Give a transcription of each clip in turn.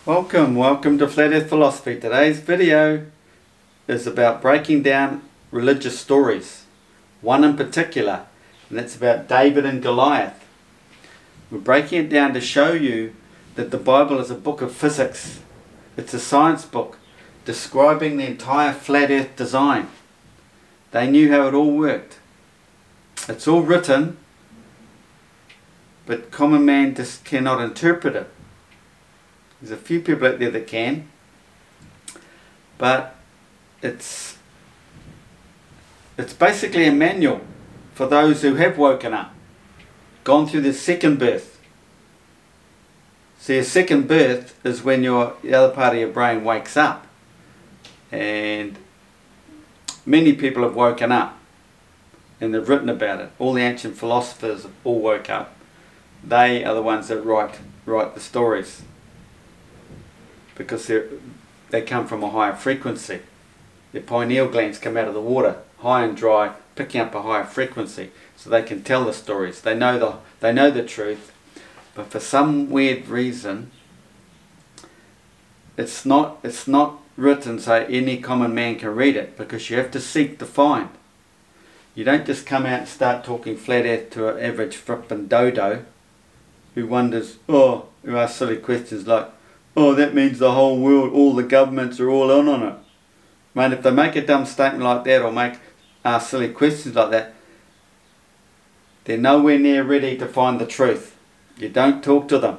Welcome to Flat Earth Philosophy. Today's video is about breaking down religious stories. One in particular, and it's about David and Goliath. We're breaking it down to show you that the Bible is a book of physics. It's a science book describing the entire flat earth design. They knew how it all worked. It's all written, but common man just cannot interpret it. There's a few people out there that can, but it's basically a manual for those who have woken up, gone through the second birth. See, a second birth is when the other part of your brain wakes up, and many people have woken up and they've written about it. All the ancient philosophers all woke up. They are the ones that write the stories, because they come from a higher frequency. Their pineal glands come out of the water, high and dry, picking up a higher frequency, so they can tell the stories. They know the truth, but for some weird reason, it's not written so any common man can read it, because you have to seek to find. You don't just come out and start talking flat earth to an average flippin' dodo who wonders, who asks silly questions like, oh, that means the whole world, all the governments are all in on it. Man, if they make a dumb statement like that or ask silly questions like that, they're nowhere near ready to find the truth. You don't talk to them.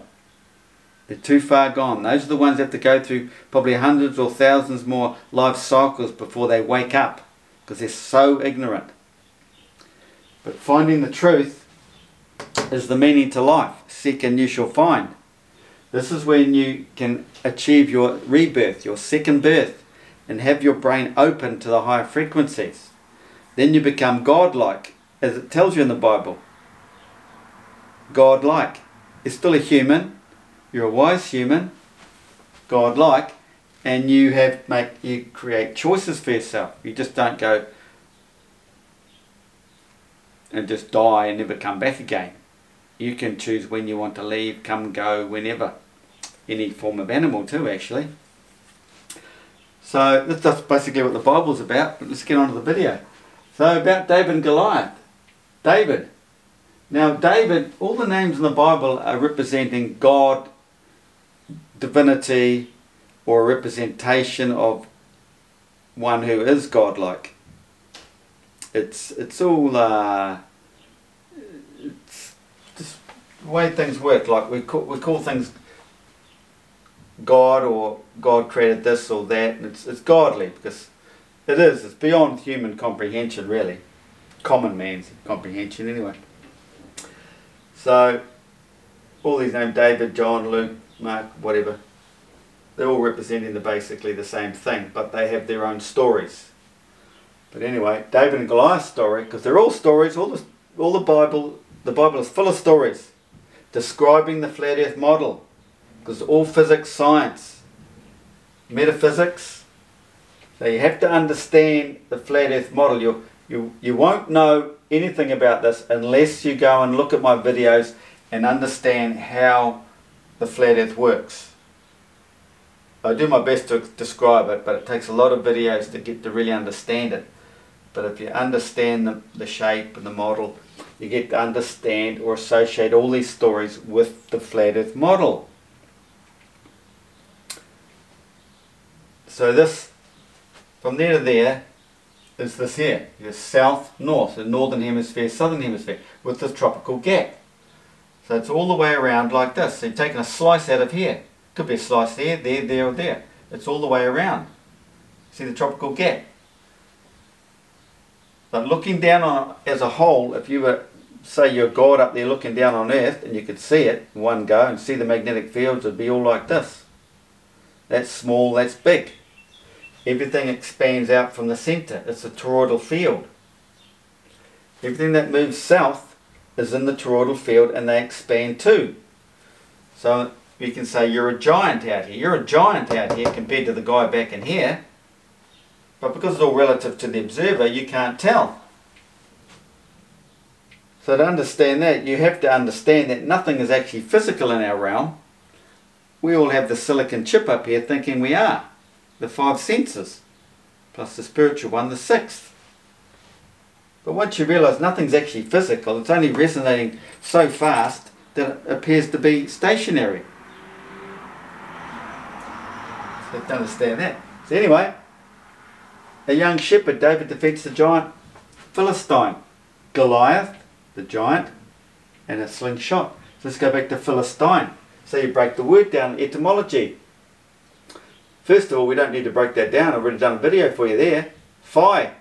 They're too far gone. Those are the ones that have to go through probably hundreds or thousands more life cycles before they wake up, because they're so ignorant. But finding the truth is the meaning to life. Seek and you shall find. This is when you can achieve your rebirth, your second birth, and have your brain open to the higher frequencies. Then you become godlike, as it tells you in the Bible. Godlike. You're still a human, you're a wise human, godlike, and you create choices for yourself. You just don't go and just die and never come back again. You can choose when you want to leave, come, go, whenever. Any form of animal too, actually. So that's basically what the Bible's about, but let's get on to the video. So about David and Goliath. David. Now David, all the names in the Bible are representing God, divinity, or a representation of one who is godlike. It's all it's just the way things work. Like we call things God, or God created this or that, and it's godly, because it's beyond human comprehension, really. Common man's comprehension anyway. So all these names, David, John, Luke, Mark, whatever, they're all representing basically the same thing, but they have their own stories. But anyway, David and Goliath's story, because they're all stories, all the Bible is full of stories describing the flat earth model, because all physics, science, metaphysics. So you have to understand the flat earth model. You won't know anything about this unless you go and look at my videos and understand how the flat earth works. I do my best to describe it, but it takes a lot of videos to get to really understand it. But if you understand the shape and the model, you get to understand or associate all these stories with the flat earth model. So this, from there to there, is this here. There's south, north, the northern hemisphere, southern hemisphere, with this tropical gap. So it's all the way around like this. So you're taking a slice out of here. Could be a slice there, there, or there. It's all the way around. See the tropical gap? But looking down on it as a whole, if you were, say you're God up there looking down on Earth, and you could see it in one go and see the magnetic fields, it'd be all like this. That's small, that's big. Everything expands out from the centre. It's a toroidal field. Everything that moves south is in the toroidal field, and they expand too. So you can say you're a giant out here. You're a giant out here compared to the guy back in here. But because it's all relative to the observer, you can't tell. So to understand that, you have to understand that nothing is actually physical in our realm. we all have the silicon chip up here thinking we are. The 5 senses, plus the spiritual one, the 6th. But once you realise nothing's actually physical, it's only resonating so fast that it appears to be stationary. So you have to understand that. So anyway, a young shepherd, David defeats the giant Philistine. Goliath, the giant, and a slingshot. So let's go back to Philistine. So you break the word down, etymology. First of all, we don't need to break that down. I've already done a video for you there. Phi.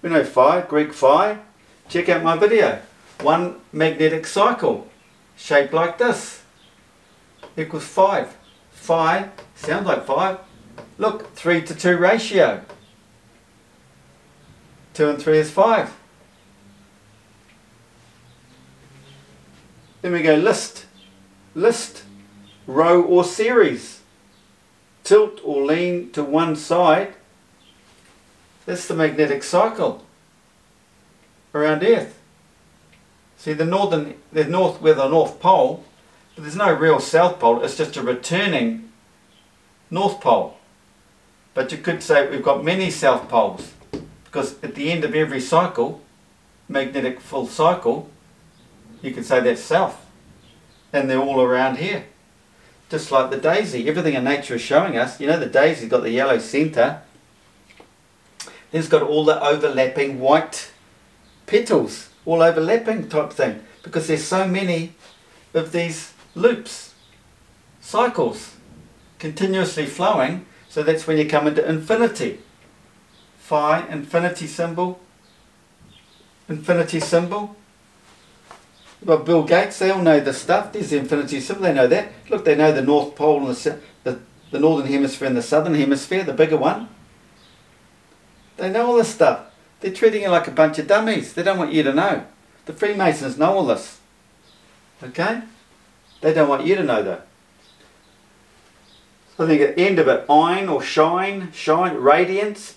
We know phi, Greek phi. Check out my video. One magnetic cycle, shaped like this, equals 5. Phi sounds like 5. Look, 3 to 2 ratio. 2 and 3 is 5. Then we go list. List, row or series. Tilt or lean to one side. That's the magnetic cycle around Earth. See, there's the North Pole, but there's no real South Pole. It's just a returning North Pole. But you could say we've got many South Poles, because at the end of every cycle, magnetic full cycle, you could say that's south, and they're all around here. Just like the daisy, everything in nature is showing us. You know, the daisy's got the yellow centre. It's got all the overlapping white petals, all overlapping type thing, because there's so many of these loops, cycles, continuously flowing. So that's when you come into infinity. Phi, infinity symbol. Infinity symbol. Well, Bill Gates, they all know this stuff. There's the infinity symbol, they know that. Look, they know the North Pole and the Northern Hemisphere and the Southern Hemisphere, the bigger one. They know all this stuff. They're treating you like a bunch of dummies. They don't want you to know. The Freemasons know all this. Okay? They don't want you to know though. So I think at the end of it, ein or shine, radiance,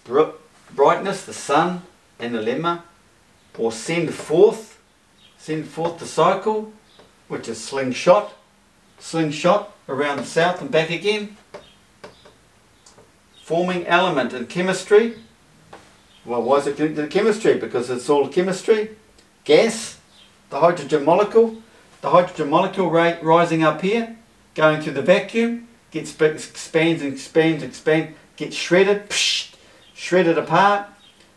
brightness, the sun and the lemma, or send forth the cycle, which is slingshot around the south and back again. Forming element in chemistry. Well, why is it connected to chemistry? Because it's all chemistry. Gas, the hydrogen molecule rising up here, going through the vacuum, expands, gets shredded apart.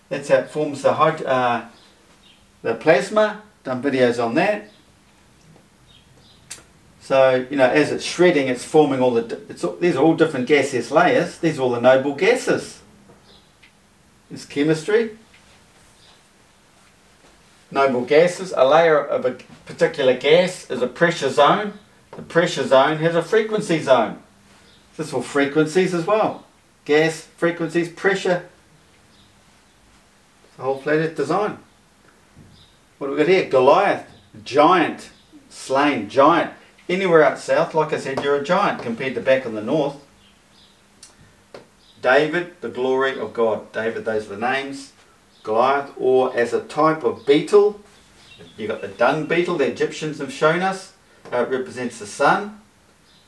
That's how it forms the plasma. Done videos on that. So, you know, as it's shredding, it's forming all these are all different gaseous layers. These are all the noble gases. It's chemistry. Noble gases. A layer of a particular gas is a pressure zone. The pressure zone has a frequency zone. This is all frequencies as well. Gas, frequencies, pressure. The whole flat earth design. What have we got here? Goliath, giant, slain, giant. Anywhere out south, like I said, you're a giant compared to back in the north. David, the glory of God. David, those are the names. Goliath, or as a type of beetle. You've got the dung beetle, the Egyptians have shown us. It represents the sun,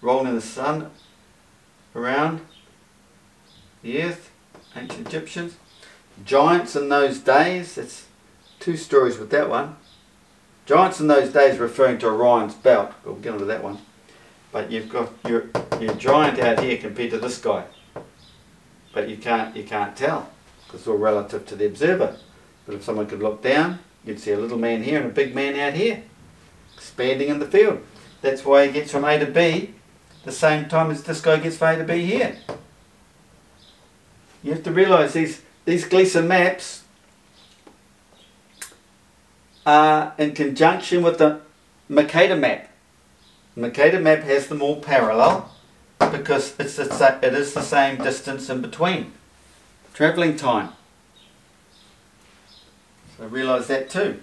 rolling the sun around the earth. Ancient Egyptians. Giants in those days, that's 2 stories with that one. Giants in those days referring to Orion's belt. We'll get into that one. But you've got your giant out here compared to this guy. But you can't tell, because it's all relative to the observer. But if someone could look down, you'd see a little man here and a big man out here, expanding in the field. That's why he gets from A to B the same time as this guy gets from A to B here. You have to realise these Gleason maps are in conjunction with the Mercator map. The Mercator map has them all parallel because it is the same distance in between. Travelling time. So realise that too.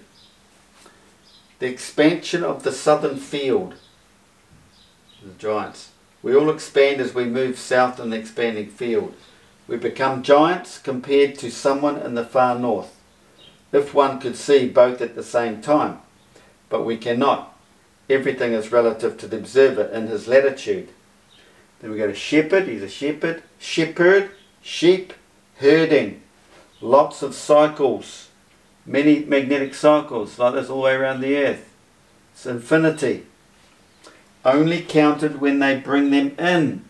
The expansion of the southern field. The giants. We all expand as we move south in the expanding field. We become giants compared to someone in the far north. If one could see both at the same time. But we cannot. Everything is relative to the observer in his latitude. Then we go to shepherd. He's a shepherd. Shepherd, sheep, herding. Lots of cycles. Many magnetic cycles like this all the way around the earth. It's infinity. Only counted when they bring them in.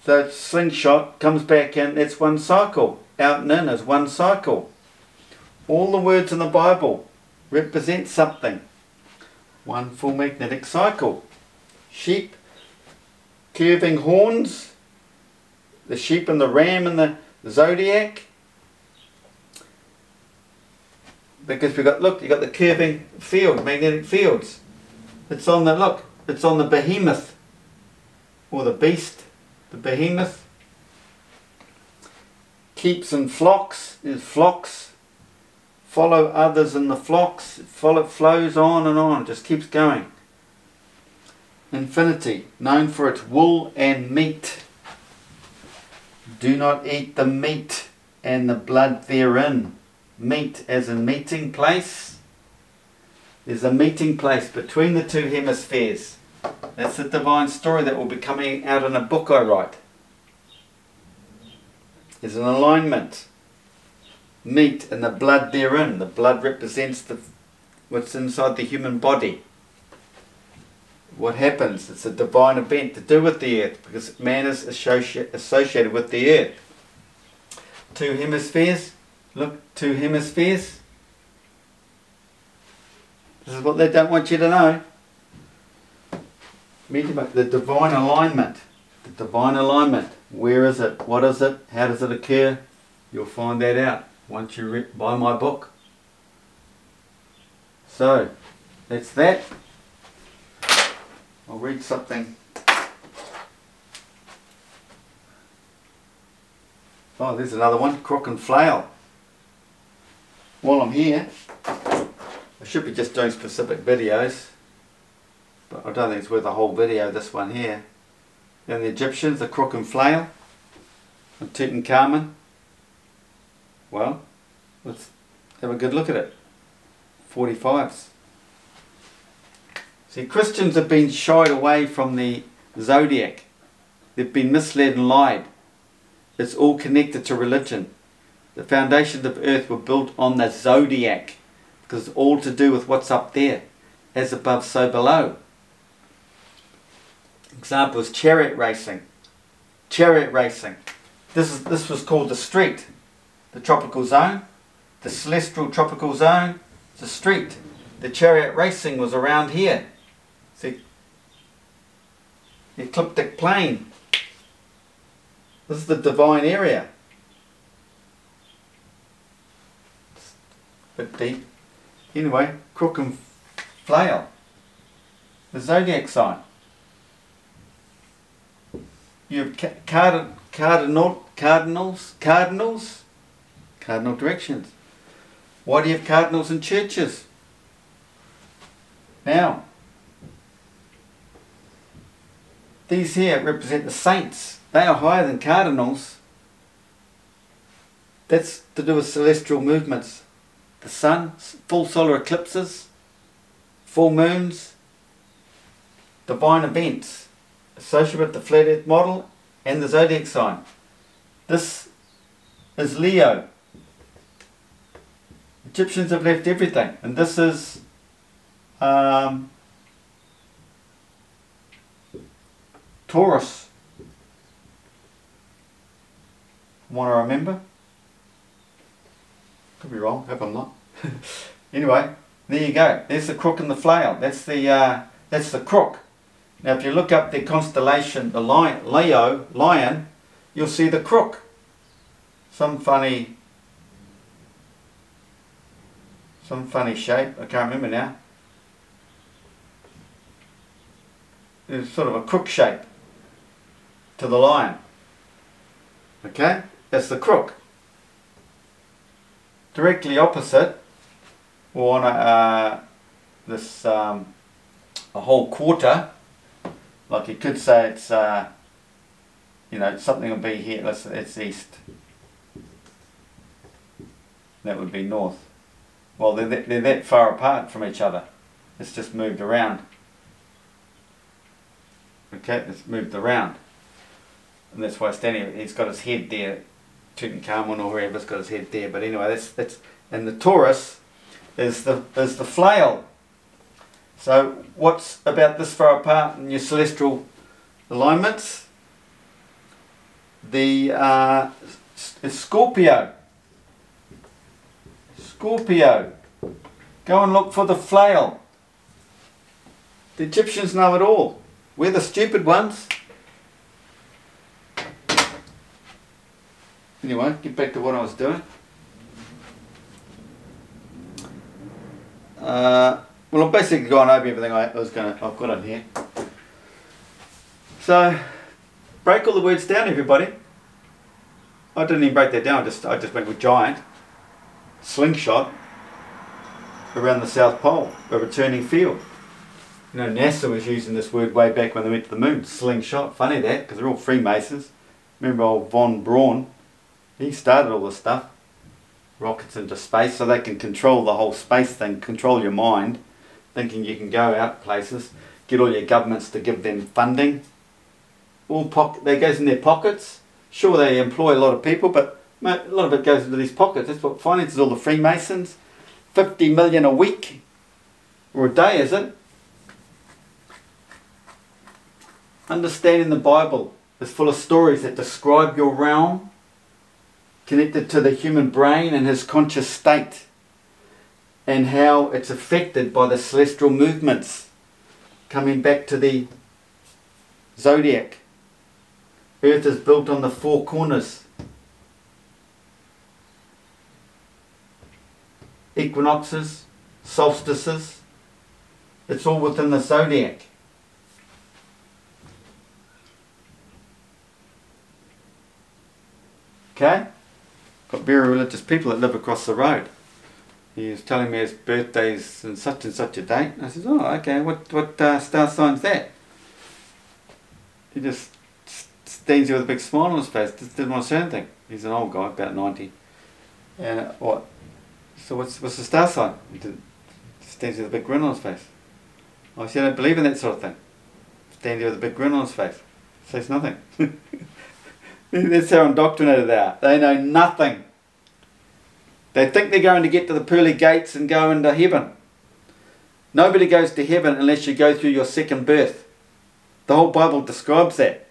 So slingshot comes back in, it's one cycle. Out and in is one cycle. All the words in the Bible represent something. One full magnetic cycle. Sheep, curving horns, the sheep and the ram and the zodiac. Because we've got, look, you've got the curving field, magnetic fields. It's on the, look, it's on the behemoth, or the beast, the behemoth. Keeps in flocks, is flocks. Follow others in the flocks. It flows on and on, just keeps going. Infinity, known for its wool and meat. Do not eat the meat and the blood therein. Meet as a meeting place. There's a meeting place between the two hemispheres. That's the divine story that will be coming out in a book I write. There's an alignment. Meat and the blood therein. The blood represents what's inside the human body. What happens? It's a divine event to do with the earth, because man is associated with the earth. Two hemispheres. Look, two hemispheres. This is what they don't want you to know. The divine alignment. The divine alignment. Where is it? What is it? How does it occur? You'll find that out once you buy my book. So, that's that. I'll read something. Oh, there's another one. Crook and Flail. While I'm here, I should be just doing specific videos, but I don't think it's worth a whole video, this one here. And the Egyptians, the Crook and Flail, and Tutankhamun. Well, let's have a good look at it. 45s. See, Christians have been shied away from the zodiac. They've been misled and lied. It's all connected to religion. The foundations of earth were built on the zodiac, because it's all to do with what's up there. As above, so below. Example is chariot racing. Chariot racing. This was called the street. The tropical zone. The celestial tropical zone. The street. The chariot racing was around here. See? The ecliptic plane. This is the divine area. Bit deep. Anyway, Crook and Flail. The zodiac sign. You have cardinal directions. Why do you have cardinals in churches? Now, these here represent the saints. They are higher than cardinals. That's to do with celestial movements. The sun, full solar eclipses, full moons, divine events associated with the flat earth model and the zodiac sign. This is Leo. Egyptians have left everything, and this is Taurus. Want to remember? Could be wrong, hope I'm not. Anyway, there you go. There's the Crook and the Flail. That's the Crook. Now if you look up the constellation, the lion, you'll see the Crook. Some funny shape, I can't remember now. There's sort of a crook shape to the lion. Okay, that's the Crook. Directly opposite, or on a whole quarter, like you could say it's you know, something will be here. Let's say it's east. That would be north. Well, they're that far apart from each other. It's just moved around. Okay, it's moved around. And that's why he's standing, he's got his head there. Tutankhamun or whoever's got his head there. But anyway, that's and the Taurus is the Flail. So what's about this far apart in your celestial alignments? The it's Scorpio. Scorpio. Go and look for the Flail. The Egyptians know it all. We're the stupid ones. Anyway, get back to what I was doing. Well, I've basically gone over everything I've got on here. So, break all the words down, everybody. I didn't even break that down. I just went with giant, slingshot, around the South Pole, a returning field. You know, NASA was using this word way back when they went to the moon. Slingshot. Funny that, because they're all Freemasons. Remember old von Braun? He started all this stuff. Rockets into space, so they can control the whole space thing, control your mind, thinking you can go out places, get all your governments to give them funding. That goes in their pockets. Sure, they employ a lot of people, but a lot of it goes into these pockets. That's what finances all the Freemasons. 50 million a week, or a day, is it? Understanding the Bible is full of stories that describe your realm, connected to the human brain and his conscious state, and how it's affected by the celestial movements. Coming back to the zodiac, Earth is built on the four corners. Equinoxes, solstices, it's all within the zodiac. Okay? Got very religious people that live across the road. He was telling me his birthday's in such and such a date. I said, oh, okay, what star sign's that? He just stands there with a big smile on his face, just didn't want to say anything. He's an old guy, about 90. And what? So what's the star sign? He stands there with a big grin on his face. I said, I don't believe in that sort of thing. Stands there with a big grin on his face. Says nothing. That's how indoctrinated they are. They know nothing. They think they're going to get to the pearly gates and go into heaven. Nobody goes to heaven unless you go through your second birth. The whole Bible describes that.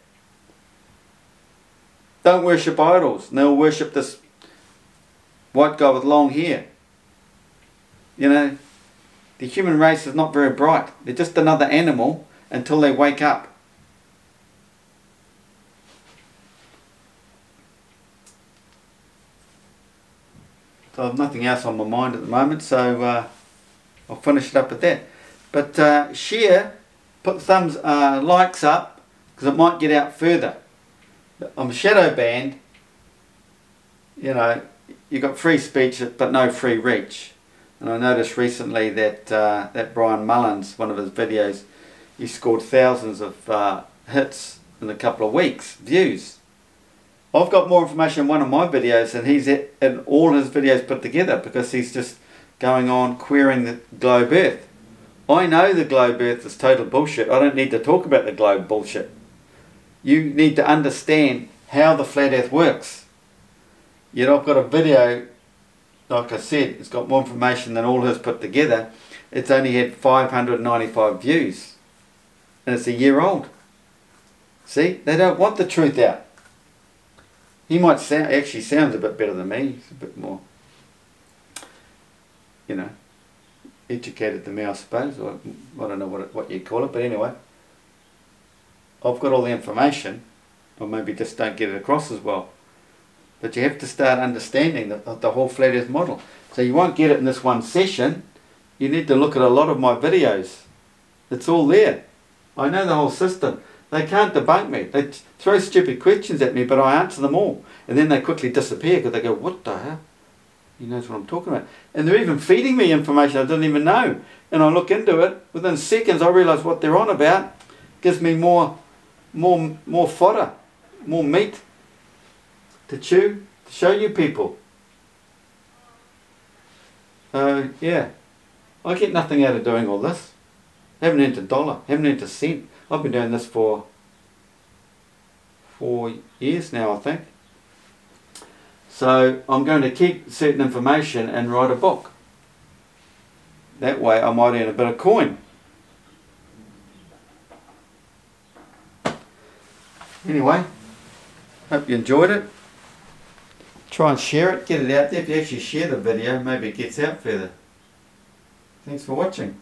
Don't worship idols. They'll worship this white guy with long hair. You know, the human race is not very bright. They're just another animal until they wake up. So I have nothing else on my mind at the moment, so I'll finish it up with that. But share, put thumbs, likes up, because it might get out further. I'm shadow banned. You know, you got free speech but no free reach. And I noticed recently that that Brian Mullins, one of his videos, he scored thousands of hits in a couple of weeks, views. I've got more information in one of my videos than he's in all his videos put together, because he's just going on querying the globe earth. I know the globe earth is total bullshit. I don't need to talk about the globe bullshit. You need to understand how the flat earth works. Yet I've got a video, like I said, it's got more information than all his put together. It's only had 595 views. And it's a year old. See, they don't want the truth out. He might sound, actually sounds a bit better than me. He's a bit more, you know, educated than me, I suppose. Or I don't know what you call it, but anyway. I've got all the information, or maybe just don't get it across as well. But you have to start understanding the whole flat earth model. So you won't get it in this one session. You need to look at a lot of my videos. It's all there. I know the whole system. They can't debunk me. They throw stupid questions at me, but I answer them all. And then they quickly disappear because they go, what the hell? He knows what I'm talking about. And they're even feeding me information I didn't even know. And I look into it. Within seconds I realise what they're on about. Gives me more fodder, more meat to chew, to show you people. Yeah, I get nothing out of doing all this. Haven't earned a dollar, haven't earned a cent. I've been doing this for 4 years now, I think. So I'm going to keep certain information and write a book. That way I might earn a bit of coin. Anyway, hope you enjoyed it. Try and share it, get it out there. If you actually share the video, maybe it gets out further. Thanks for watching.